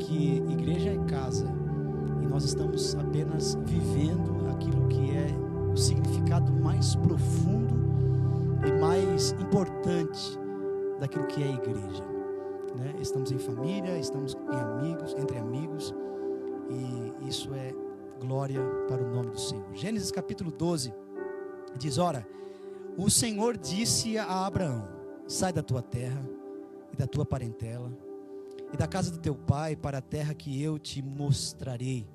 que igreja é casa e nós estamos apenas vivendo aquilo que é o significado mais profundo e mais importante daquilo que é a igreja, né? Estamos em família, estamos em amigos, entre amigos, e isso é glória para o nome do Senhor. Gênesis capítulo 12 diz: ora, o Senhor disse a Abraão: sai da tua terra e da tua parentela e da casa do teu pai para a terra que eu te mostrarei,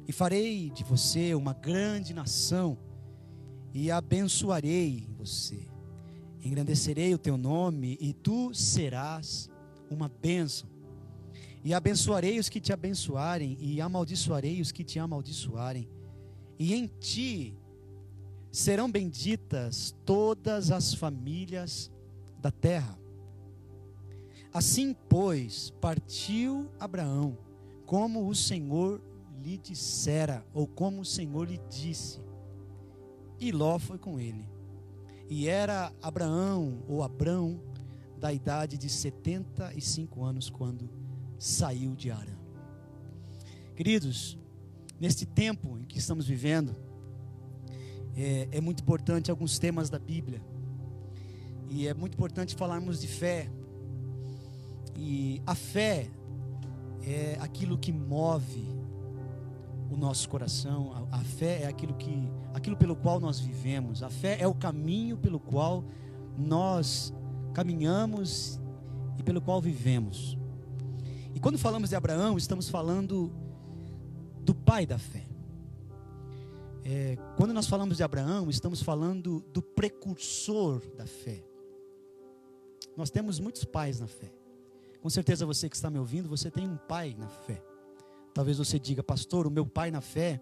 e farei de você uma grande nação, e abençoarei você, engrandecerei o teu nome, e tu serás uma bênção. E abençoarei os que te abençoarem, e amaldiçoarei os que te amaldiçoarem, e em ti serão benditas todas as famílias da terra. Assim, pois, partiu Abraão, como o Senhor lhe dissera, ou como o Senhor lhe disse, e Ló foi com ele. E era Abraão, ou Abrão, da idade de 75 anos, quando saiu de Harã. Queridos, neste tempo em que estamos vivendo, é muito importante alguns temas da Bíblia, e é muito importante falarmos de fé. E a fé é aquilo que move o nosso coração. A fé é aquilo pelo qual nós vivemos. A fé é o caminho pelo qual nós caminhamos e pelo qual vivemos. E quando falamos de Abraão, estamos falando do pai da fé. Quando nós falamos de Abraão, estamos falando do precursor da fé. Nós temos muitos pais na fé. Com certeza você que está me ouvindo, você tem um pai na fé. Talvez você diga: pastor, o meu pai na fé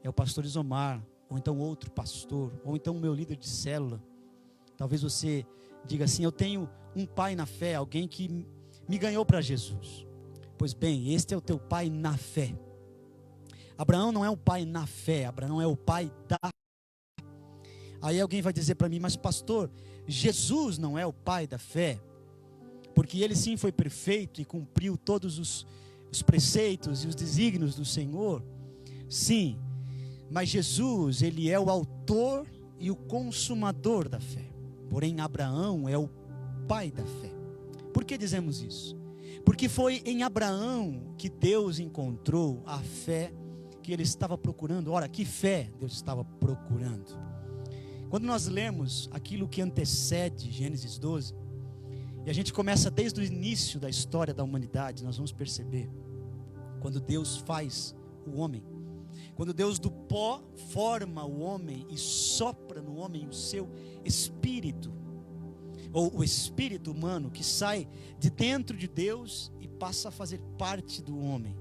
é o pastor Isomar, ou então outro pastor, ou então o meu líder de célula. Talvez você diga assim: eu tenho um pai na fé, alguém que me ganhou para Jesus. Pois bem, este é o teu pai na fé. Abraão não é o pai na fé, Abraão é o pai da fé. Aí alguém vai dizer para mim: mas pastor, Jesus não é o pai da fé? Porque ele sim foi perfeito e cumpriu todos os preceitos e os desígnios do Senhor. Sim, mas Jesus, ele é o autor e o consumador da fé. Porém, Abraão é o pai da fé. Por que dizemos isso? Porque foi em Abraão que Deus encontrou a fé que ele estava procurando. Ora, que fé Deus estava procurando? Quando nós lemos aquilo que antecede Gênesis 12, e a gente começa desde o início da história da humanidade, nós vamos perceber, quando Deus faz o homem, quando Deus do pó forma o homem e sopra no homem o seu espírito, ou o espírito humano que sai de dentro de Deus e passa a fazer parte do homem.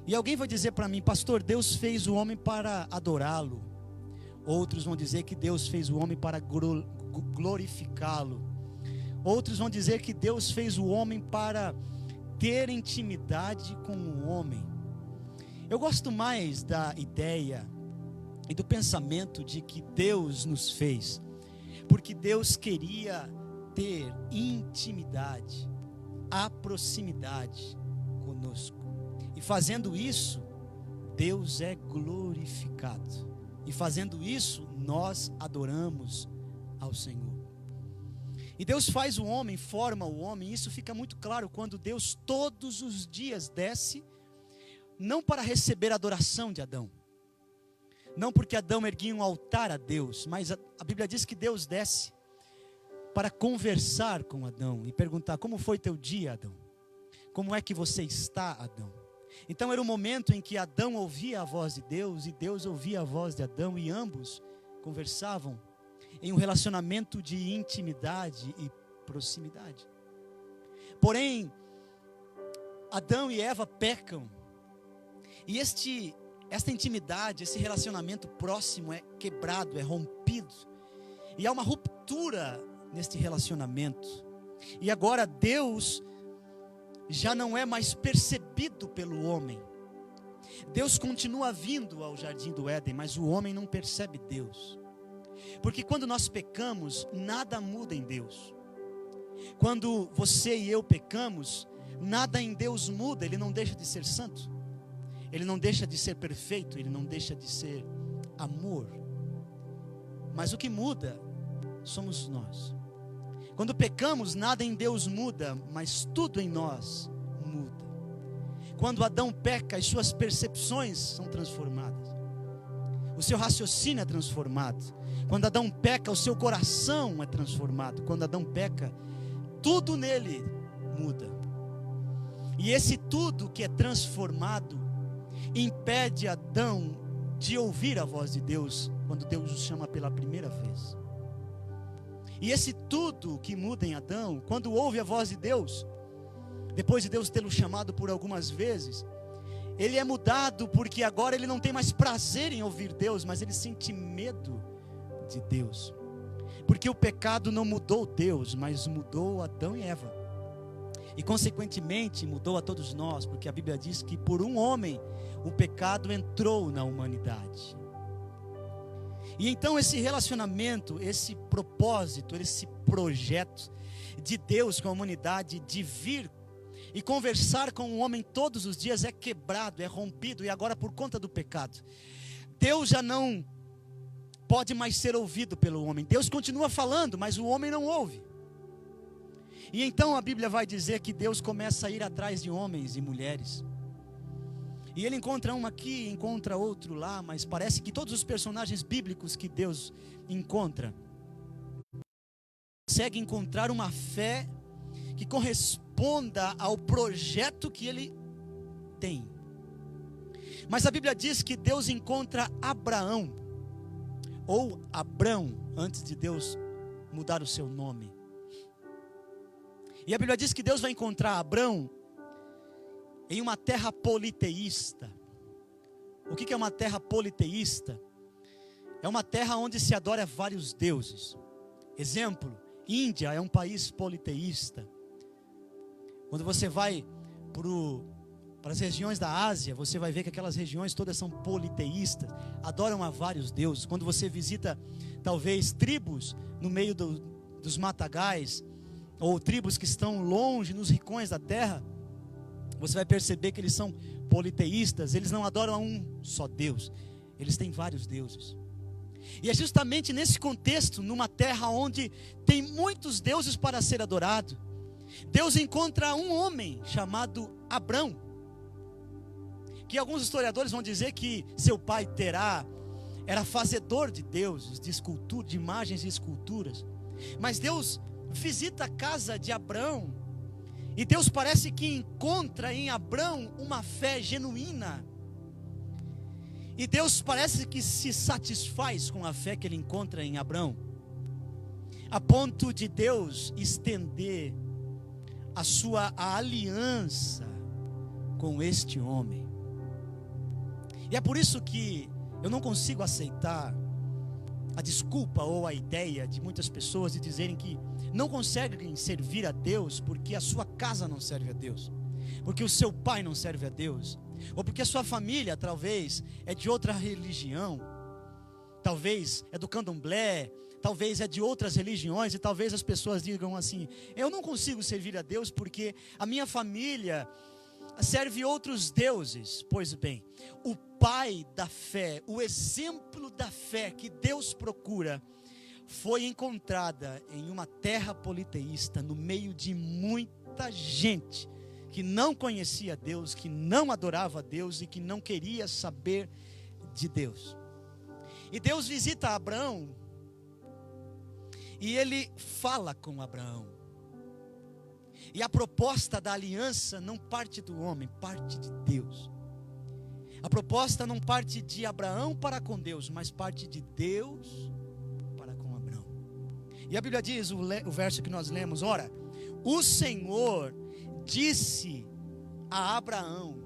E alguém vai dizer para mim: pastor, Deus fez o homem para adorá-lo. Outros vão dizer que Deus fez o homem para glorificá-lo. Outros vão dizer que Deus fez o homem para ter intimidade com o homem. Eu gosto mais da ideia e do pensamento de que Deus nos fez porque Deus queria ter intimidade, a proximidade conosco. E fazendo isso, Deus é glorificado. E fazendo isso, nós adoramos ao Senhor. E Deus faz o homem, forma o homem. Isso fica muito claro quando Deus todos os dias desce, não para receber a adoração de Adão, não porque Adão erguia um altar a Deus, mas a Bíblia diz que Deus desce para conversar com Adão e perguntar: como foi teu dia, Adão? Como é que você está, Adão? Então era um momento em que Adão ouvia a voz de Deus e Deus ouvia a voz de Adão, e ambos conversavam em um relacionamento de intimidade e proximidade. Porém, Adão e Eva pecam, e esta intimidade, esse relacionamento próximo é quebrado, é rompido, e há uma ruptura neste relacionamento. E agora Deus já não é mais percebido pelo homem. Deus continua vindo ao jardim do Éden, mas o homem não percebe Deus. Porque quando nós pecamos, nada muda em Deus. Quando você e eu pecamos, nada em Deus muda, Ele não deixa de ser santo, Ele não deixa de ser perfeito, Ele não deixa de ser amor. Mas o que muda somos nós. Quando pecamos, nada em Deus muda, mas tudo em nós muda. Quando Adão peca, as suas percepções são transformadas, o seu raciocínio é transformado. Quando Adão peca, o seu coração é transformado. Quando Adão peca, tudo nele muda. E esse tudo que é transformado impede Adão de ouvir a voz de Deus quando Deus o chama pela primeira vez. E esse tudo que muda em Adão, quando ouve a voz de Deus, depois de Deus tê-lo chamado por algumas vezes, ele é mudado, porque agora ele não tem mais prazer em ouvir Deus, mas ele sente medo de Deus. Porque o pecado não mudou Deus, mas mudou Adão e Eva. E consequentemente mudou a todos nós, porque a Bíblia diz que por um homem o pecado entrou na humanidade. E então esse relacionamento, esse propósito, esse projeto de Deus com a humanidade, de vir e conversar com o homem todos os dias, é quebrado, é rompido. E agora, por conta do pecado, Deus já não pode mais ser ouvido pelo homem. Deus continua falando, mas o homem não ouve. E então a Bíblia vai dizer que Deus começa a ir atrás de homens e mulheres. E ele encontra um aqui, encontra outro lá, mas parece que todos os personagens bíblicos que Deus encontra consegue encontrar uma fé que corresponda ao projeto que ele tem. Mas a Bíblia diz que Deus encontra Abraão, ou Abrão, antes de Deus mudar o seu nome. E a Bíblia diz que Deus vai encontrar Abrão em uma terra politeísta. O que é uma terra politeísta? É uma terra onde se adora vários deuses. Exemplo, Índia é um país politeísta. Quando você vai para as regiões da Ásia, você vai ver que aquelas regiões todas são politeístas, adoram a vários deuses. Quando você visita, talvez, tribos no meio dos matagais, ou tribos que estão longe, nos rincões da terra, você vai perceber que eles são politeístas. Eles não adoram a um só Deus, eles têm vários deuses. E é justamente nesse contexto, numa terra onde tem muitos deuses para ser adorado, Deus encontra um homem chamado Abrão, que alguns historiadores vão dizer que seu pai Terá era fazedor de deuses, de escultura, de imagens e esculturas. Mas Deus visita a casa de Abrão, e Deus parece que encontra em Abrão uma fé genuína. E Deus parece que se satisfaz com a fé que ele encontra em Abrão, a ponto de Deus estender a aliança com este homem. E é por isso que eu não consigo aceitar a desculpa ou a ideia de muitas pessoas de dizerem que não conseguem servir a Deus porque a sua casa não serve a Deus, porque o seu pai não serve a Deus, ou porque a sua família talvez é de outra religião, talvez é do candomblé, talvez é de outras religiões, e talvez as pessoas digam assim: eu não consigo servir a Deus porque a minha família serve outros deuses. Pois bem, o pai da fé, o exemplo da fé que Deus procura, foi encontrada em uma terra politeísta, no meio de muita gente que não conhecia Deus, que não adorava Deus e que não queria saber de Deus. E Deus visita Abraão, e ele fala com Abraão. E a proposta da aliança não parte do homem, parte de Deus. A proposta não parte de Abraão para com Deus, mas parte de Deus para com Abraão. E a Bíblia diz, o verso que nós lemos: ora, o Senhor disse a Abraão.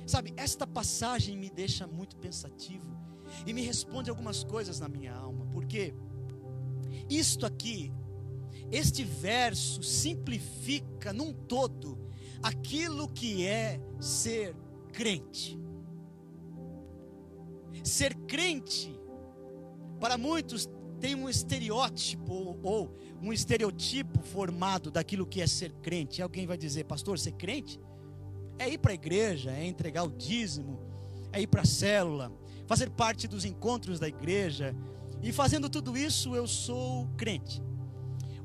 Sabe, esta passagem me deixa muito pensativo e me responde algumas coisas na minha alma, porque isto aqui, este verso simplifica num todo aquilo que é ser crente. Ser crente, para muitos, tem um estereótipo ou um estereotipo formado daquilo que é ser crente. E alguém vai dizer: pastor, ser crente é ir para a igreja, é entregar o dízimo, é ir para a célula, fazer parte dos encontros da igreja, e fazendo tudo isso eu sou crente.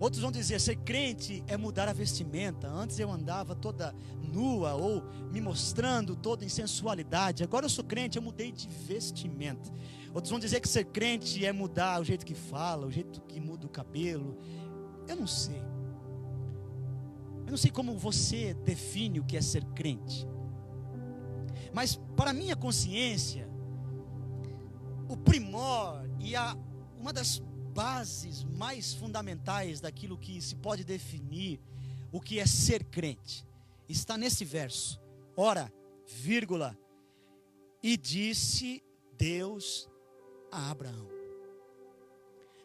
Outros vão dizer: ser crente é mudar a vestimenta. Antes eu andava toda nua ou me mostrando toda em sensualidade. Agora eu sou crente, eu mudei de vestimenta. Outros vão dizer que ser crente é mudar o jeito que fala, o jeito que muda o cabelo. Eu não sei. Eu não sei como você define o que é ser crente. Mas para minha consciência, o primor e uma das bases mais fundamentais daquilo que se pode definir o que é ser crente está nesse verso. Ora, vírgula, e disse Deus a Abraão.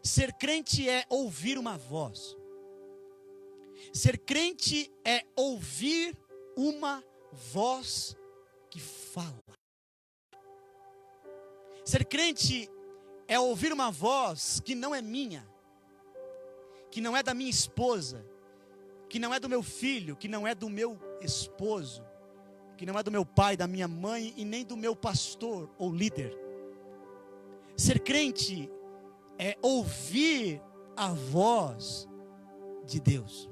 Ser crente é ouvir uma voz. Ser crente é ouvir uma voz que fala. Ser crente é ouvir uma voz que não é minha, que não é da minha esposa, que não é do meu filho, que não é do meu esposo, que não é do meu pai, da minha mãe e nem do meu pastor ou líder. Ser crente é ouvir a voz de Deus.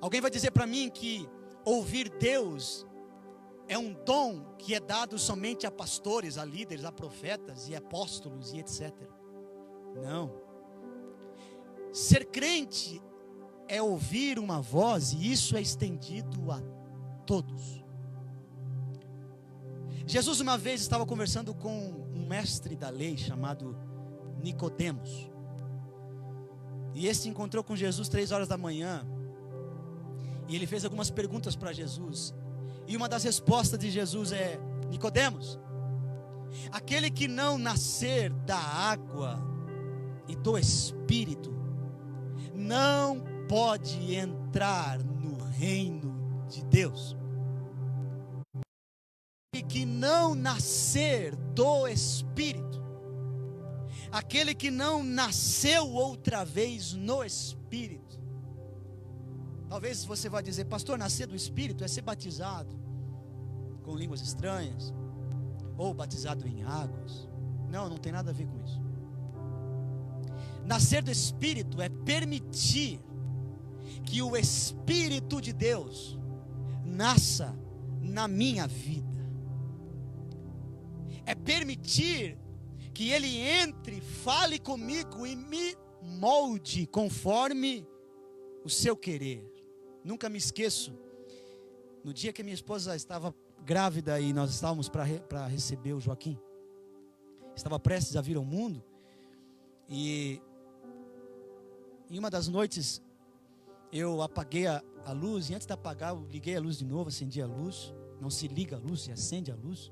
Alguém vai dizer para mim que ouvir Deus é um dom que é dado somente a pastores, a líderes, a profetas e apóstolos e etc. Não. Ser crente é ouvir uma voz, e isso é estendido a todos. Jesus uma vez estava conversando com um mestre da lei chamado Nicodemos. E esse encontrou com Jesus 3 horas da manhã. E ele fez algumas perguntas para Jesus. E uma das respostas de Jesus é: Nicodemos, aquele que não nascer da água e do Espírito, não pode entrar no reino de Deus. E que não nascer do Espírito, aquele que não nasceu outra vez no Espírito. Talvez você vá dizer: pastor, nascer do Espírito é ser batizado com línguas estranhas, ou batizado em águas. Não tem nada a ver com isso. Nascer do Espírito é permitir que o Espírito de Deus nasça na minha vida. É permitir que Ele entre, fale comigo e me molde conforme o seu querer. Nunca me esqueço, no dia que minha esposa estava grávida e nós estávamos para receber o Joaquim, estava prestes a vir ao mundo, e em uma das noites eu apaguei a luz, e antes de apagar eu liguei a luz de novo, acendi a luz. Não se liga a luz, se acende a luz.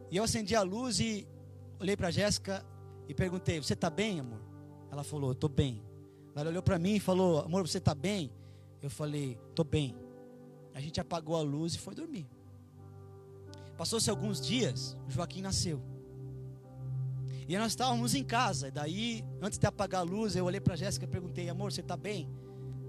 E eu acendi a luz e olhei para a Jéssica e perguntei: você está bem, amor? Ela falou: eu estou bem. Ela olhou para mim e falou: amor, você está bem? Eu falei: estou bem. A gente apagou a luz e foi dormir. Passou-se alguns dias, o Joaquim nasceu. E nós estávamos em casa. E daí, antes de apagar a luz, eu olhei para a Jéssica e perguntei: amor, você está bem?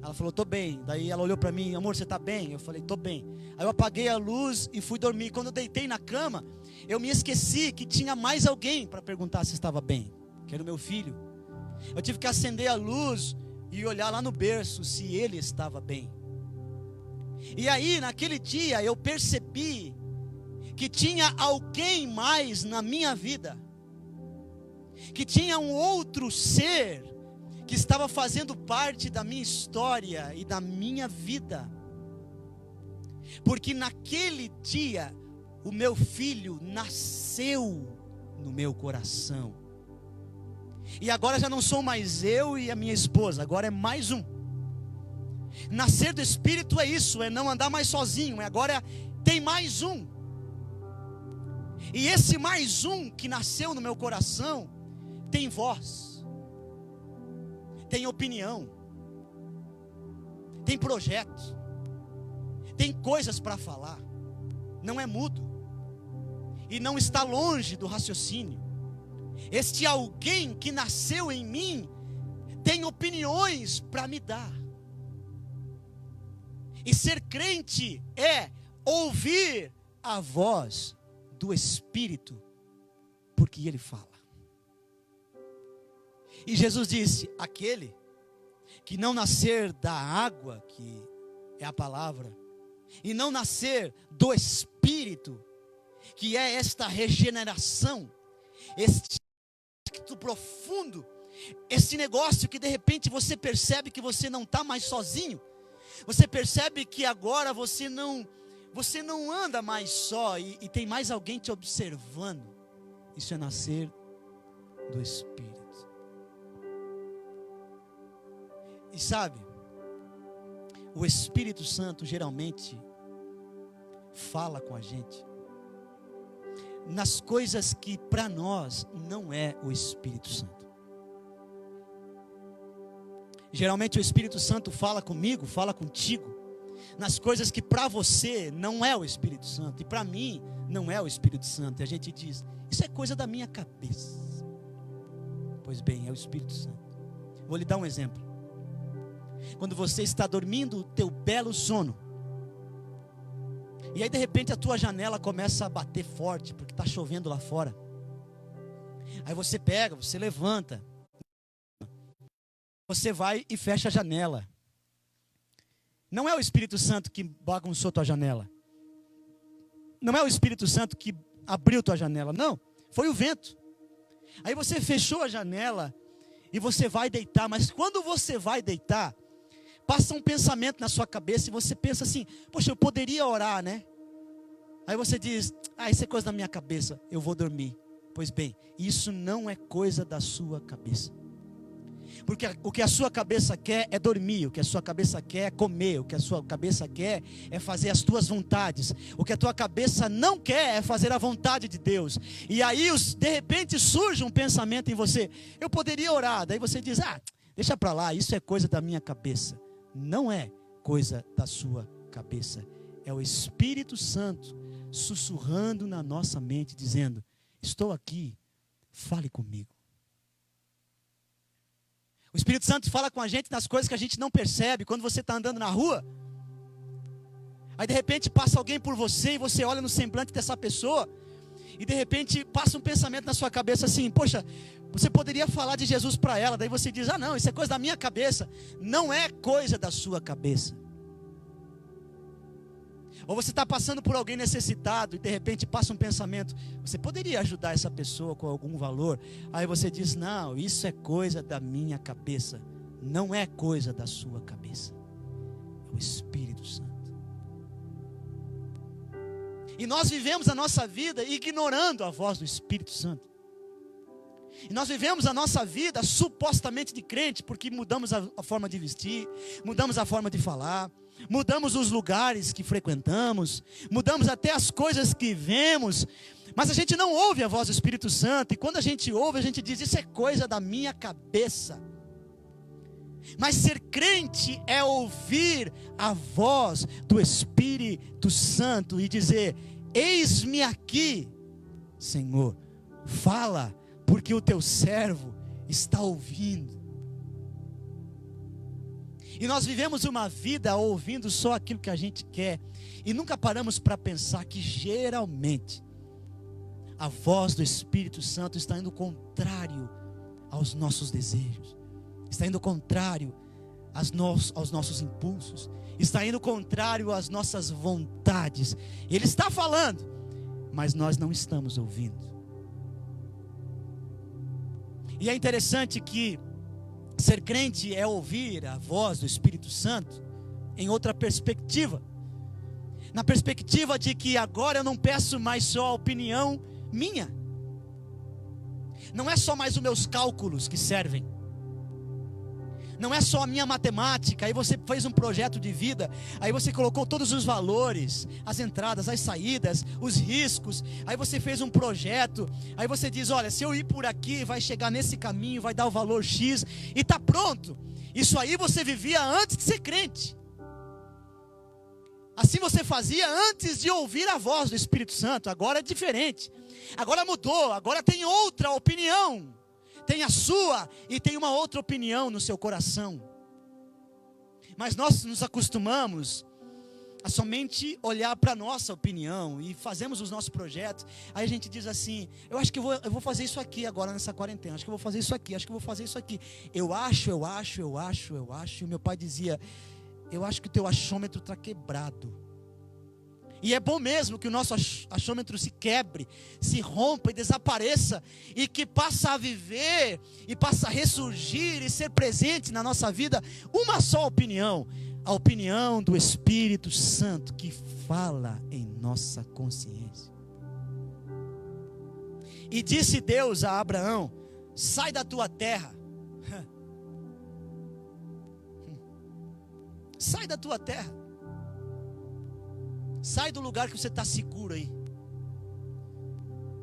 Ela falou: estou bem. Daí ela olhou para mim: amor, você está bem? Eu falei: estou bem. Aí eu apaguei a luz e fui dormir. Quando eu deitei na cama, eu me esqueci que tinha mais alguém para perguntar se estava bem, que era o meu filho. Eu tive que acender a luz e olhar lá no berço se ele estava bem. E aí, naquele dia, eu percebi que tinha alguém mais na minha vida, que tinha um outro ser que estava fazendo parte da minha história e da minha vida. Porque naquele dia o meu filho nasceu no meu coração. E agora já não sou mais eu e a minha esposa, agora é mais um. Nascer do Espírito é isso, é não andar mais sozinho, agora tem mais um. E esse mais um que nasceu no meu coração tem voz, tem opinião, tem projeto, tem coisas para falar, não é mudo e não está longe do raciocínio. Este alguém que nasceu em mim tem opiniões para me dar. E ser crente é ouvir a voz do Espírito, porque Ele fala. E Jesus disse: aquele que não nascer da água, que é a palavra, e não nascer do Espírito, que é esta regeneração, este espírito profundo, esse negócio que de repente você percebe que você não está mais sozinho, você percebe que agora você não anda mais só, e tem mais alguém te observando. Isso é nascer do Espírito. E sabe, o Espírito Santo geralmente fala com a gente nas coisas que para nós não é o Espírito Santo. Geralmente o Espírito Santo fala comigo, fala contigo, nas coisas que para você não é o Espírito Santo, e para mim não é o Espírito Santo. E a gente diz: isso é coisa da minha cabeça. Pois bem, é o Espírito Santo. Vou lhe dar um exemplo. Quando você está dormindo o teu belo sono, e aí de repente a tua janela começa a bater forte, porque está chovendo lá fora. Aí você pega, você levanta, você vai e fecha a janela. Não é o Espírito Santo que bagunçou tua janela. Não é o Espírito Santo que abriu tua janela. Não, foi o vento. Aí você fechou a janela e você vai deitar. Mas quando você vai deitar, passa um pensamento na sua cabeça e você pensa assim: poxa, eu poderia orar, né? Aí você diz: isso é coisa da minha cabeça, eu vou dormir. Pois bem, isso não é coisa da sua cabeça. Porque o que a sua cabeça quer é dormir, o que a sua cabeça quer é comer, o que a sua cabeça quer é fazer as tuas vontades. O que a tua cabeça não quer é fazer a vontade de Deus. E aí de repente surge um pensamento em você: eu poderia orar. Daí você diz: deixa para lá, isso é coisa da minha cabeça. Não é coisa da sua cabeça. É o Espírito Santo sussurrando na nossa mente, dizendo: estou aqui, fale comigo. O Espírito Santo fala com a gente nas coisas que a gente não percebe. Quando você está andando na rua, aí de repente passa alguém por você, e você olha no semblante dessa pessoa, e de repente passa um pensamento na sua cabeça assim: poxa, você poderia falar de Jesus para ela. Daí você diz: não, isso é coisa da minha cabeça. Não é coisa da sua cabeça. Ou você está passando por alguém necessitado, e de repente passa um pensamento: você poderia ajudar essa pessoa com algum valor? Aí você diz: não, isso é coisa da minha cabeça. Não é coisa da sua cabeça. É o Espírito Santo. E nós vivemos a nossa vida ignorando a voz do Espírito Santo. E nós vivemos a nossa vida supostamente de crente, porque mudamos a forma de vestir, mudamos a forma de falar, mudamos os lugares que frequentamos, mudamos até as coisas que vemos, mas a gente não ouve a voz do Espírito Santo. E quando a gente ouve, a gente diz: isso é coisa da minha cabeça. Mas ser crente é ouvir a voz do Espírito Santo e dizer: eis-me aqui, Senhor, fala, porque o teu servo está ouvindo. E nós vivemos uma vida ouvindo só aquilo que a gente quer, e nunca paramos para pensar que geralmente a voz do Espírito Santo está indo contrário aos nossos desejos, está indo contrário aos nossos impulsos, está indo contrário às nossas vontades. Ele está falando, mas nós não estamos ouvindo. E é interessante que ser crente é ouvir a voz do Espírito Santo em outra perspectiva. Na perspectiva de que agora eu não peço mais só a opinião minha. Não é só mais os meus cálculos que servem. Não é só a minha matemática. Aí você fez um projeto de vida, aí você colocou todos os valores, as entradas, as saídas, os riscos. Aí você fez um projeto, aí você diz: olha, se eu ir por aqui, vai chegar nesse caminho, vai dar o valor X, e está pronto. Isso aí você vivia antes de ser crente. Assim você fazia antes de ouvir a voz do Espírito Santo. Agora é diferente. Agora mudou. Agora tem outra opinião. Tem a sua e tem uma outra opinião no seu coração. Mas nós nos acostumamos a somente olhar para a nossa opinião e fazemos os nossos projetos. Aí a gente diz assim: eu acho que eu vou fazer isso aqui agora nessa quarentena. Acho que eu vou fazer isso aqui, acho que eu vou fazer isso aqui. Eu acho. E o meu pai dizia: eu acho que o teu achômetro está quebrado. E é bom mesmo que o nosso achômetro se quebre, se rompa e desapareça, e que passe a viver, e passe a ressurgir e ser presente na nossa vida uma só opinião, a opinião do Espírito Santo que fala em nossa consciência. E disse Deus a Abraão: sai da tua terra, sai da tua terra. Sai do lugar que você está seguro aí.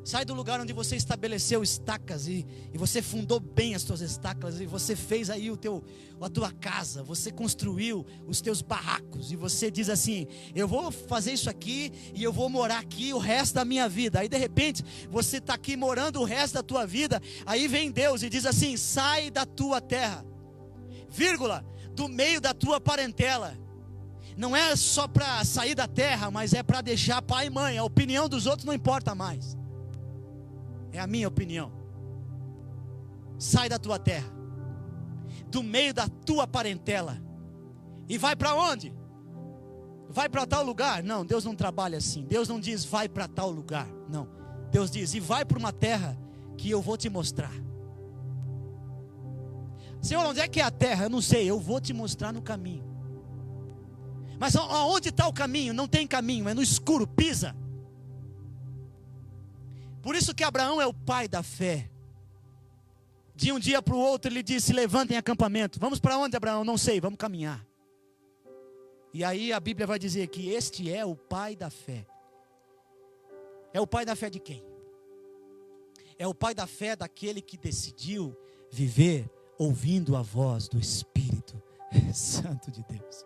Sai do lugar onde você estabeleceu estacas e você fundou bem as suas estacas, e você fez aí a tua casa, você construiu os teus barracos, e você diz assim: eu vou fazer isso aqui e eu vou morar aqui o resto da minha vida. Aí de repente você está aqui morando o resto da tua vida. Aí vem Deus e diz assim: sai da tua terra, vírgula, do meio da tua parentela. Não é só para sair da terra, mas é para deixar pai e mãe. A opinião dos outros não importa mais. É a minha opinião. Sai da tua terra, do meio da tua parentela, e vai para onde? Vai para tal lugar? Não, Deus não trabalha assim. Deus não diz vai para tal lugar. Não, Deus diz: e vai para uma terra que eu vou te mostrar. Senhor, onde é que é a terra? Eu não sei, eu vou te mostrar no caminho. Mas aonde está o caminho? Não tem caminho, é no escuro, pisa. Por isso que Abraão é o pai da fé. De um dia para o outro ele disse: levantem acampamento. Vamos para onde, Abraão? Não sei, vamos caminhar. E aí a Bíblia vai dizer que este é o pai da fé. É o pai da fé de quem? É o pai da fé daquele que decidiu viver ouvindo a voz do Espírito Santo de Deus.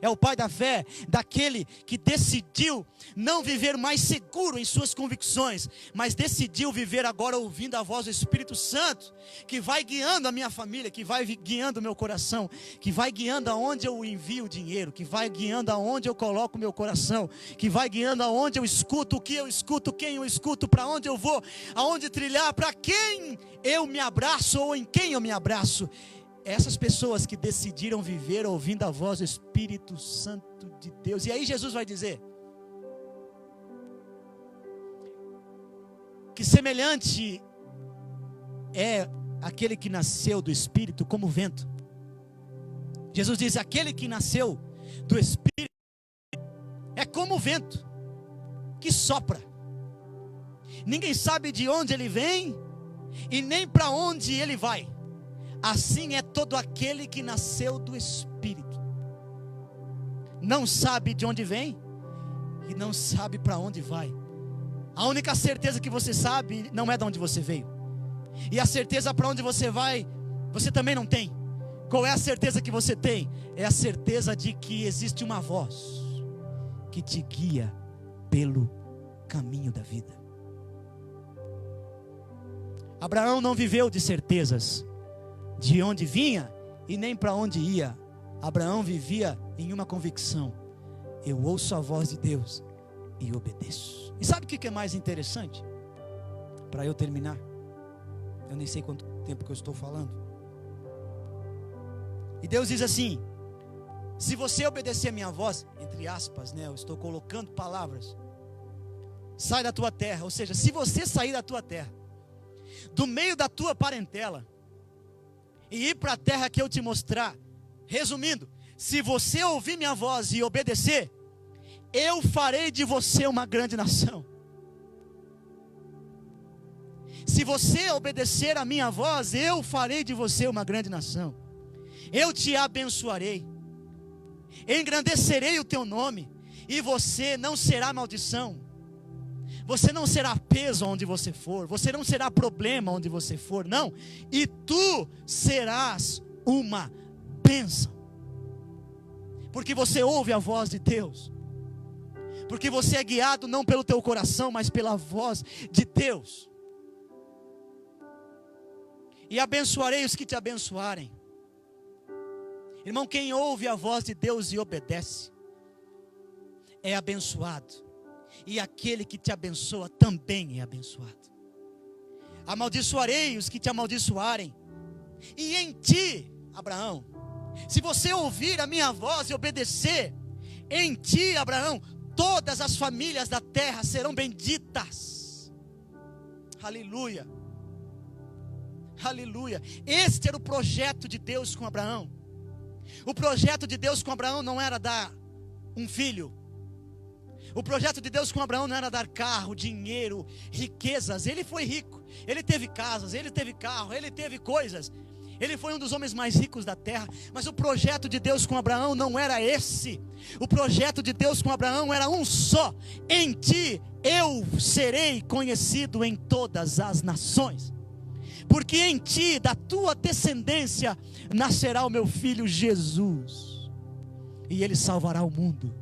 É o pai da fé daquele que decidiu não viver mais seguro em suas convicções, mas decidiu viver agora ouvindo a voz do Espírito Santo, que vai guiando a minha família, que vai guiando o meu coração, que vai guiando aonde eu envio o dinheiro, que vai guiando aonde eu coloco o meu coração, que vai guiando aonde eu escuto, o que eu escuto, quem eu escuto, para onde eu vou, aonde trilhar, para quem eu me abraço ou em quem eu me abraço. Essas pessoas que decidiram viver ouvindo a voz do Espírito Santo de Deus. E aí Jesus vai dizer que semelhante é aquele que nasceu do Espírito como o vento. Jesus diz: aquele que nasceu do Espírito é como o vento que sopra. Ninguém sabe de onde ele vem e nem para onde ele vai. Assim é todo aquele que nasceu do Espírito. Não sabe de onde vem e não sabe para onde vai. A única certeza que você sabe não é de onde você veio. E a certeza para onde você vai, você também não tem. Qual é a certeza que você tem? É a certeza de que existe uma voz que te guia pelo caminho da vida. Abraão não viveu de certezas de onde vinha e nem para onde ia. Abraão vivia em uma convicção: eu ouço a voz de Deus e obedeço. E sabe o que é mais interessante? Para eu terminar, eu nem sei quanto tempo que eu estou falando. E Deus diz assim: se você obedecer a minha voz, entre aspas, eu estou colocando palavras, sai da tua terra. Ou seja, se você sair da tua terra, do meio da tua parentela, e ir para a terra que eu te mostrar. Resumindo, se você ouvir minha voz e obedecer, eu farei de você uma grande nação. Se você obedecer a minha voz, eu farei de você uma grande nação. Eu te abençoarei, engrandecerei o teu nome, e você não será maldição. Você não será peso onde você for, você não será problema onde você for, não. E tu serás uma bênção. porque você ouve a voz de Deus, porque você é guiado não pelo teu coração, mas pela voz de Deus. E abençoarei os que te abençoarem. Irmão, quem ouve a voz de Deus e obedece, é abençoado. E aquele que te abençoa também é abençoado. Amaldiçoarei os que te amaldiçoarem. E em ti, Abraão, se você ouvir a minha voz e obedecer, em ti, Abraão, todas as famílias da terra serão benditas. Aleluia. Aleluia. Este era o projeto de Deus com Abraão. O projeto de Deus com Abraão não era dar um filho. O projeto de Deus com Abraão não era dar carro, dinheiro, riquezas. Ele foi rico, ele teve casas, ele teve carro, ele teve coisas. Ele foi um dos homens mais ricos da terra. Mas o projeto de Deus com Abraão não era esse. O projeto de Deus com Abraão era um só: em ti eu serei conhecido em todas as nações, porque em ti, da tua descendência, nascerá o meu filho Jesus, e ele salvará o mundo.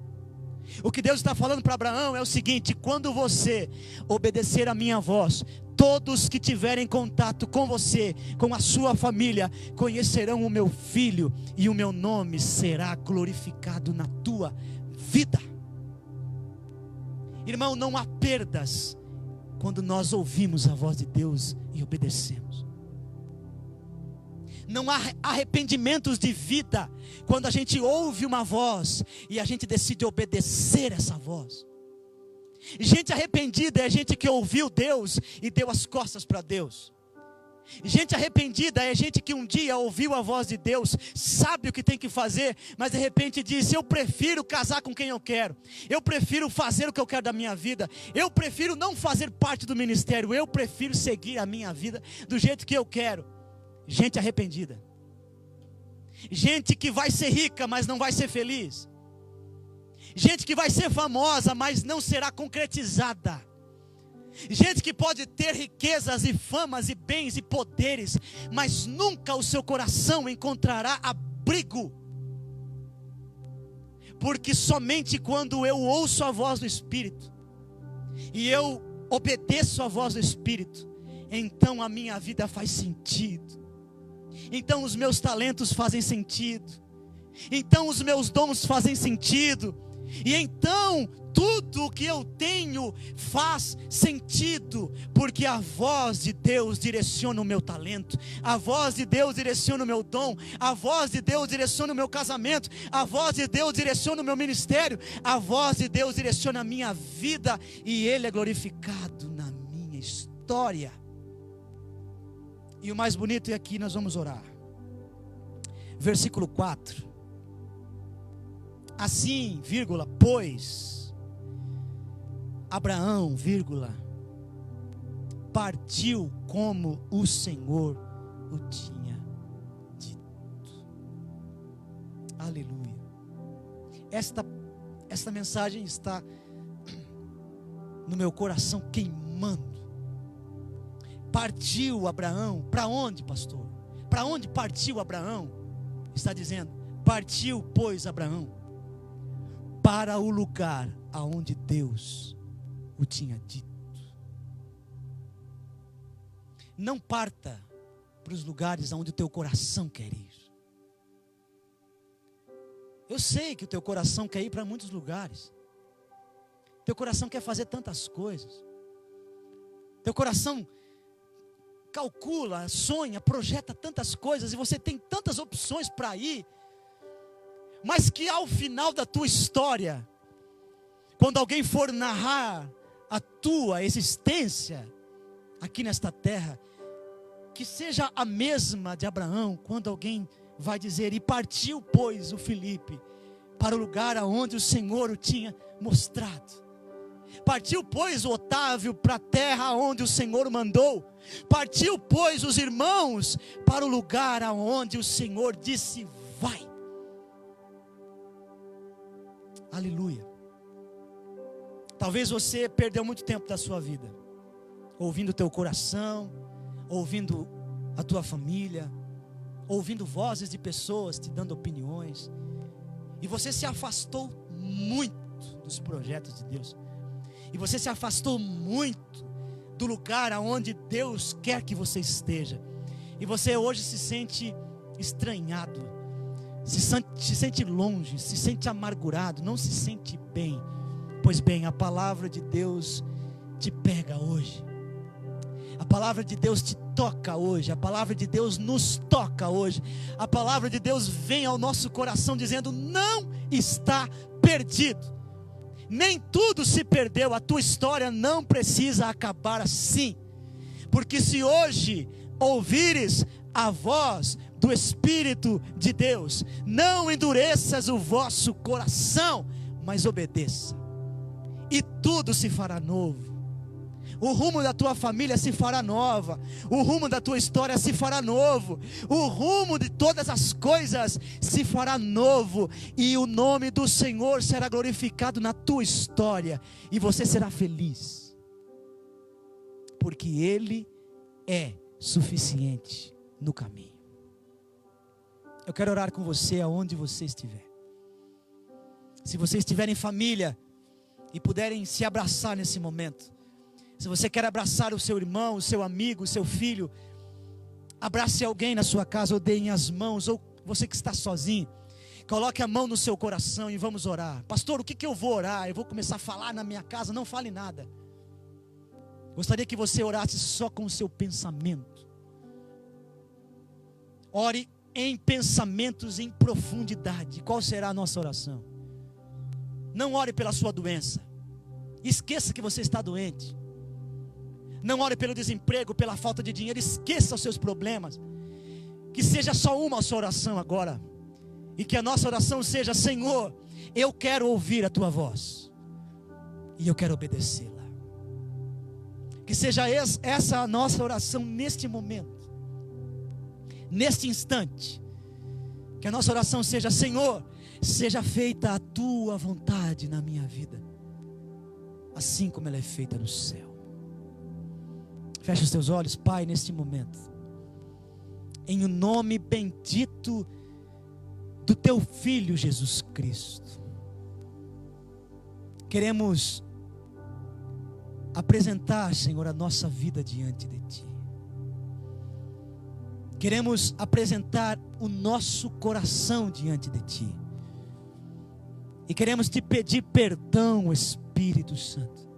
O que Deus está falando para Abraão é o seguinte: quando você obedecer a minha voz, todos que tiverem contato com você, com a sua família, conhecerão o meu filho, e o meu nome será glorificado na tua vida. Irmão, não há perdas quando nós ouvimos a voz de Deus e obedecemos. Não há arrependimentos de vida quando a gente ouve uma voz e a gente decide obedecer essa voz. Gente arrependida é gente que ouviu Deus e deu as costas para Deus. Gente arrependida é gente que um dia ouviu a voz de Deus, sabe o que tem que fazer, mas de repente diz: eu prefiro casar com quem eu quero, eu prefiro fazer o que eu quero da minha vida, eu prefiro não fazer parte do ministério, eu prefiro seguir a minha vida do jeito que eu quero. Gente arrependida. Gente que vai ser rica, mas não vai ser feliz. Gente que vai ser famosa, mas não será concretizada. Gente que pode ter riquezas e famas e bens e poderes, mas nunca o seu coração encontrará abrigo. Porque somente quando eu ouço a voz do Espírito e eu obedeço a voz do Espírito, então a minha vida faz sentido. Então os meus talentos fazem sentido. Então os meus dons fazem sentido. E então tudo o que eu tenho faz sentido, porque a voz de Deus direciona o meu talento, a voz de Deus direciona o meu dom, a voz de Deus direciona o meu casamento, a voz de Deus direciona o meu ministério, a voz de Deus direciona a minha vida, e Ele é glorificado na minha história. E o mais bonito é aqui, nós vamos orar. Versículo 4. Assim, vírgula, pois Abraão, vírgula, partiu como o Senhor o tinha dito. Aleluia. Esta mensagem está no meu coração queimando. Partiu Abraão, para onde, pastor? Para onde partiu Abraão? Está dizendo: partiu, pois, Abraão para o lugar aonde Deus o tinha dito. Não parta para os lugares aonde o teu coração quer ir. Eu sei que o teu coração quer ir para muitos lugares. Teu coração quer fazer tantas coisas. Teu coração calcula, sonha, projeta tantas coisas, e você tem tantas opções para ir. Mas que ao final da tua história, quando alguém for narrar a tua existência aqui nesta terra, que seja a mesma de Abraão, quando alguém vai dizer: e partiu, pois, o Felipe para o lugar aonde o Senhor o tinha mostrado. Partiu, pois, o Otávio para a terra onde o Senhor o mandou. Partiu, pois, os irmãos para o lugar aonde o Senhor disse: vai. Aleluia. Talvez você perdeu muito tempo da sua vida ouvindo o teu coração, ouvindo a tua família, ouvindo vozes de pessoas te dando opiniões. e você se afastou muito dos projetos de Deus, e você se afastou muito do lugar aonde Deus quer que você esteja, e você hoje se sente estranhado, se sente longe, se sente amargurado, não se sente bem. Pois bem, a palavra de Deus te pega hoje, a palavra de Deus te toca hoje, a palavra de Deus nos toca hoje, a palavra de Deus vem ao nosso coração dizendo: não está perdido, nem tudo se perdeu, a tua história não precisa acabar assim, porque se hoje ouvires a voz do Espírito de Deus, não endureças o vosso coração, mas obedeça, e tudo se fará novo. O rumo da tua família se fará nova, o rumo da tua história se fará novo, o rumo de todas as coisas se fará novo, e o nome do Senhor será glorificado na tua história, e você será feliz, porque Ele é suficiente no caminho. Eu quero orar com você aonde você estiver. Se você estiver em família e puderem se abraçar nesse momento, se você quer abraçar o seu irmão, o seu amigo, o seu filho, abrace alguém na sua casa, ou deem as mãos, ou você que está sozinho, coloque a mão no seu coração e vamos orar. Pastor, o que eu vou orar? Eu vou começar a falar na minha casa? Não fale nada. Gostaria que você orasse só com o seu pensamento. Ore em pensamentos em profundidade. Qual será a nossa oração? Não ore pela sua doença. Esqueça que você está doente. Não ore pelo desemprego, pela falta de dinheiro. Esqueça os seus problemas. Que seja só uma a sua oração agora. E que a nossa oração seja: Senhor, eu quero ouvir a tua voz, e eu quero obedecê-la. Que seja essa a nossa oração neste momento, neste instante. Que a nossa oração seja: Senhor, seja feita a tua vontade na minha vida, assim como ela é feita no céu. Feche os teus olhos, Pai, neste momento, em o nome bendito do teu Filho Jesus Cristo. Queremos apresentar, Senhor, a nossa vida diante de Ti. Queremos apresentar o nosso coração diante de Ti. E queremos Te pedir perdão, Espírito Santo.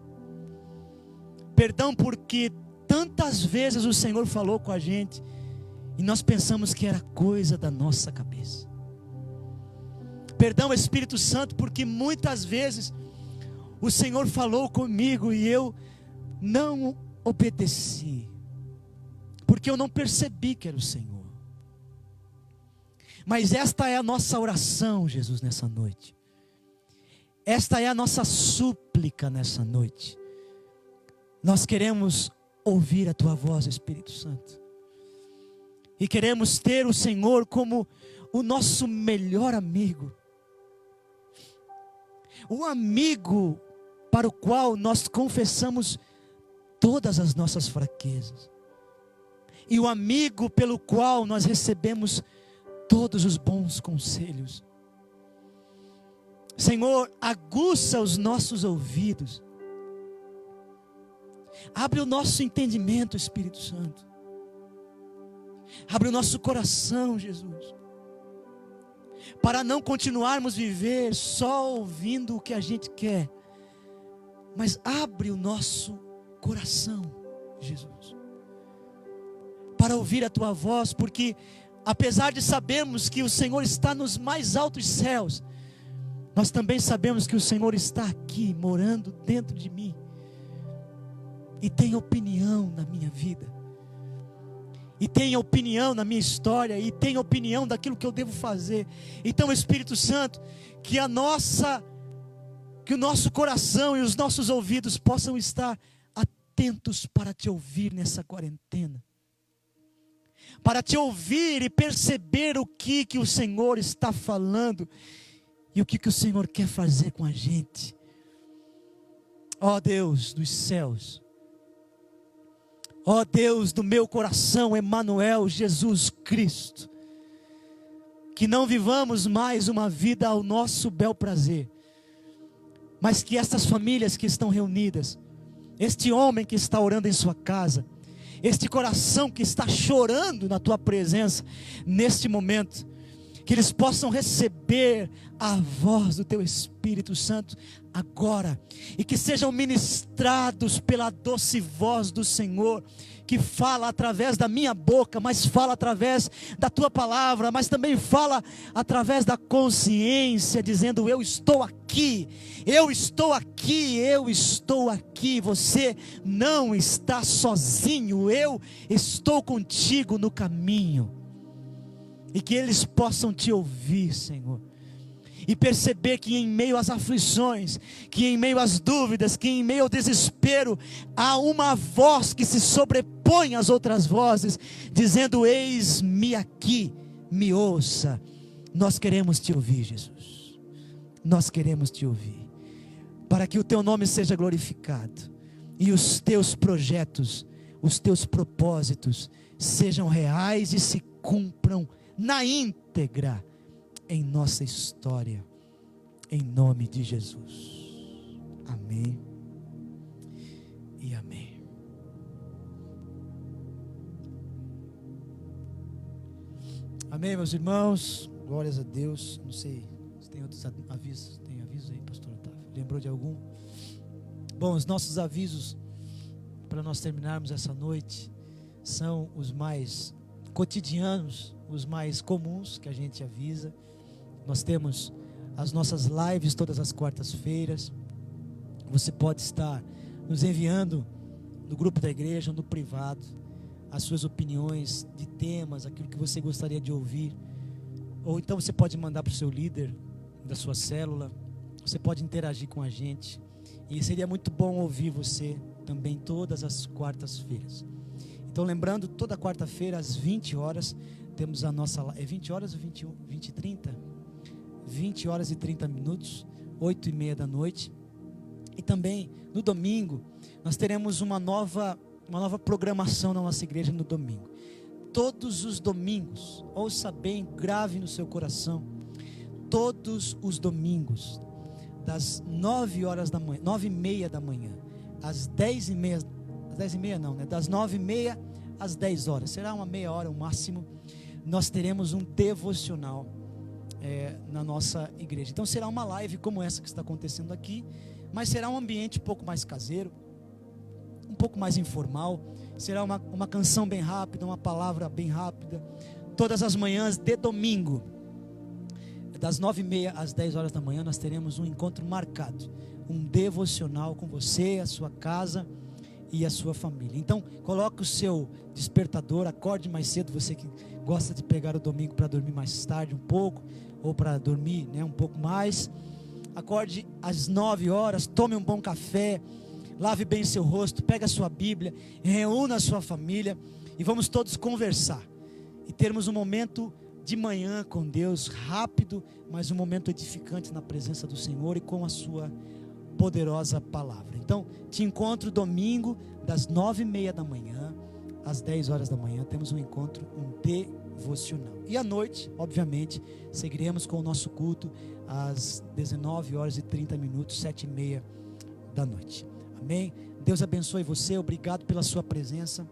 Perdão porque tantas vezes o Senhor falou com a gente e nós pensamos que era coisa da nossa cabeça. Perdão, Espírito Santo, porque muitas vezes o Senhor falou comigo e eu não obedeci, porque eu não percebi que era o Senhor. Mas esta é a nossa oração, Jesus, nessa noite. Esta é a nossa súplica nessa noite. Nós queremos ouvir a tua voz, Espírito Santo, e queremos ter o Senhor como o nosso melhor amigo, o amigo para o qual nós confessamos todas as nossas fraquezas, e o amigo pelo qual nós recebemos todos os bons conselhos. Senhor, aguça os nossos ouvidos, abre o nosso entendimento, Espírito Santo. Abre o nosso coração, Jesus, para não continuarmos viver só ouvindo o que a gente quer, mas abre o nosso coração, Jesus, para ouvir a Tua voz, porque apesar de sabermos que o Senhor está nos mais altos céus, nós também sabemos que o Senhor está aqui, morando dentro de mim, e tem opinião na minha vida, e tem opinião na minha história, e tem opinião daquilo que eu devo fazer. Então, Espírito Santo, que o nosso coração e os nossos ouvidos possam estar atentos para Te ouvir nessa quarentena, para Te ouvir e perceber o que o Senhor está falando, e o que o Senhor quer fazer com a gente. Ó Deus dos céus, ó Deus do meu coração, Emanuel, Jesus Cristo, que não vivamos mais uma vida ao nosso bel prazer, mas que estas famílias que estão reunidas, este homem que está orando em sua casa, este coração que está chorando na tua presença, neste momento, que eles possam receber a voz do teu Espírito Santo agora, e que sejam ministrados pela doce voz do Senhor, que fala através da minha boca, mas fala através da tua palavra, mas também fala através da consciência, dizendo: eu estou aqui, eu estou aqui, eu estou aqui. Você não está sozinho, eu estou contigo no caminho. E que eles possam te ouvir, Senhor, e perceber que em meio às aflições, que em meio às dúvidas, que em meio ao desespero, há uma voz que se sobrepõe às outras vozes, dizendo: eis-me aqui, me ouça. Nós queremos te ouvir, Jesus, nós queremos te ouvir, para que o teu nome seja glorificado, e os teus projetos, os teus propósitos, sejam reais e se cumpram na íntegra em nossa história, em nome de Jesus. Amém e amém. Amém, meus irmãos, glórias a Deus. Não sei se tem outros avisos. Tem aviso aí, pastor Otávio? Lembrou de algum? Bom, os nossos avisos para nós terminarmos essa noite são os mais cotidianos, os mais comuns que a gente avisa. Nós temos as nossas lives todas as quartas-feiras. Você pode estar nos enviando no grupo da igreja, no privado, as suas opiniões de temas, aquilo que você gostaria de ouvir. Ou então você pode mandar para o seu líder da sua célula. Você pode interagir com a gente. E seria muito bom ouvir você também todas as quartas-feiras. Então, lembrando, toda quarta-feira às 20 horas, temos a nossa... É 20 horas ou 21? 20 e 30? 20 horas e 30 minutos, 8h30 da noite. E também, no domingo, nós teremos uma nova programação na nossa igreja no domingo. Todos os domingos, ouça bem, grave no seu coração, todos os domingos, das 9 horas da manhã, 9h30 da manhã, às 10h30, 10h30 não, né? Das 9h30 às 10 horas, será uma meia hora o máximo, nós teremos um devocional na nossa igreja. Então será uma live como essa que está acontecendo aqui, mas será um ambiente um pouco mais caseiro, um pouco mais informal. Será uma canção bem rápida, uma palavra bem rápida, todas as manhãs de domingo, das 9h30 às 10 horas da manhã, nós teremos um encontro marcado, um devocional com você, a sua casa e a sua família. Então coloque o seu despertador, acorde mais cedo, você que gosta de pegar o domingo para dormir mais tarde um pouco, ou para dormir, né, um pouco mais. Acorde às 9 horas, tome um bom café, lave bem seu rosto, pegue a sua Bíblia, reúna a sua família e vamos todos conversar e termos um momento de manhã com Deus, rápido, mas um momento edificante na presença do Senhor e com a sua poderosa palavra. Então, te encontro domingo, das 9h30 da manhã às 10 horas da manhã, temos um encontro, um devocional. E à noite, obviamente, seguiremos com o nosso culto às 19 horas e 30 minutos, 7h30 da noite. Amém? Deus abençoe você, obrigado pela sua presença.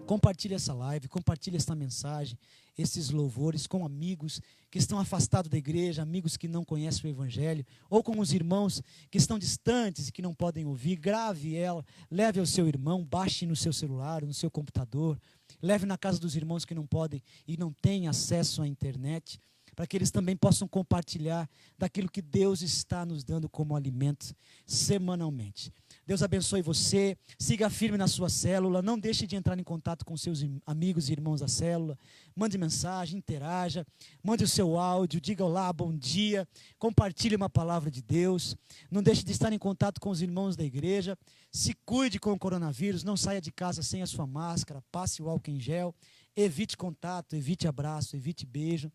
Compartilhe essa live, compartilhe esta mensagem, esses louvores com amigos que estão afastados da igreja, amigos que não conhecem o Evangelho, ou com os irmãos que estão distantes e que não podem ouvir. Grave ela, leve ao seu irmão, baixe no seu celular, no seu computador, leve na casa dos irmãos que não podem e não têm acesso à internet, para que eles também possam compartilhar daquilo que Deus está nos dando como alimento semanalmente. Deus abençoe você, siga firme na sua célula, não deixe de entrar em contato com seus amigos e irmãos da célula, mande mensagem, interaja, mande o seu áudio, diga olá, bom dia, compartilhe uma palavra de Deus, não deixe de estar em contato com os irmãos da igreja, se cuide com o coronavírus, não saia de casa sem a sua máscara, passe o álcool em gel, evite contato, evite abraço, evite beijo,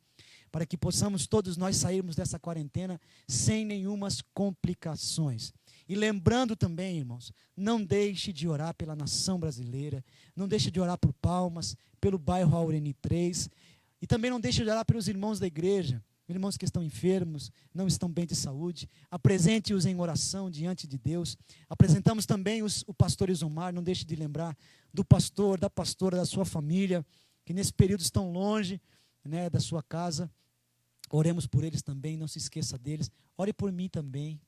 para que possamos todos nós sairmos dessa quarentena sem nenhumas complicações. E lembrando também, irmãos, não deixe de orar pela nação brasileira, não deixe de orar por Palmas, pelo bairro Aureni 3, E também não deixe de orar pelos irmãos da igreja, irmãos que estão enfermos, não estão bem de saúde. Apresente-os em oração diante de Deus. Apresentamos também o pastor Isomar, não deixe de lembrar do pastor, da pastora, da sua família, que nesse período estão longe, né, da sua casa. Oremos por eles também, não se esqueça deles. Ore por mim também.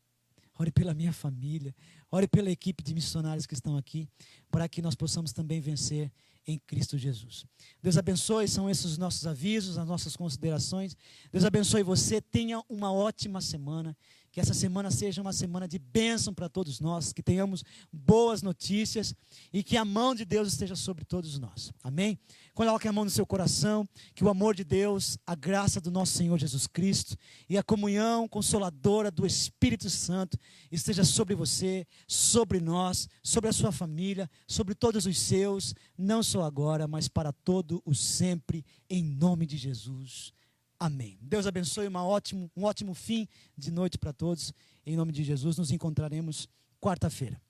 Ore pela minha família. Ore pela equipe de missionários que estão aqui, para que nós possamos também vencer em Cristo Jesus. Deus abençoe, são esses os nossos avisos, as nossas considerações. Deus abençoe você, tenha uma ótima semana. Que essa semana seja uma semana de bênção para todos nós, que tenhamos boas notícias e que a mão de Deus esteja sobre todos nós. Amém? Coloque a mão no seu coração, que o amor de Deus, a graça do nosso Senhor Jesus Cristo e a comunhão consoladora do Espírito Santo esteja sobre você, sobre nós, sobre a sua família, sobre todos os seus, não só agora, mas para todo o sempre, em nome de Jesus. Amém. Deus abençoe, um ótimo fim de noite para todos. Em nome de Jesus, nos encontraremos quarta-feira.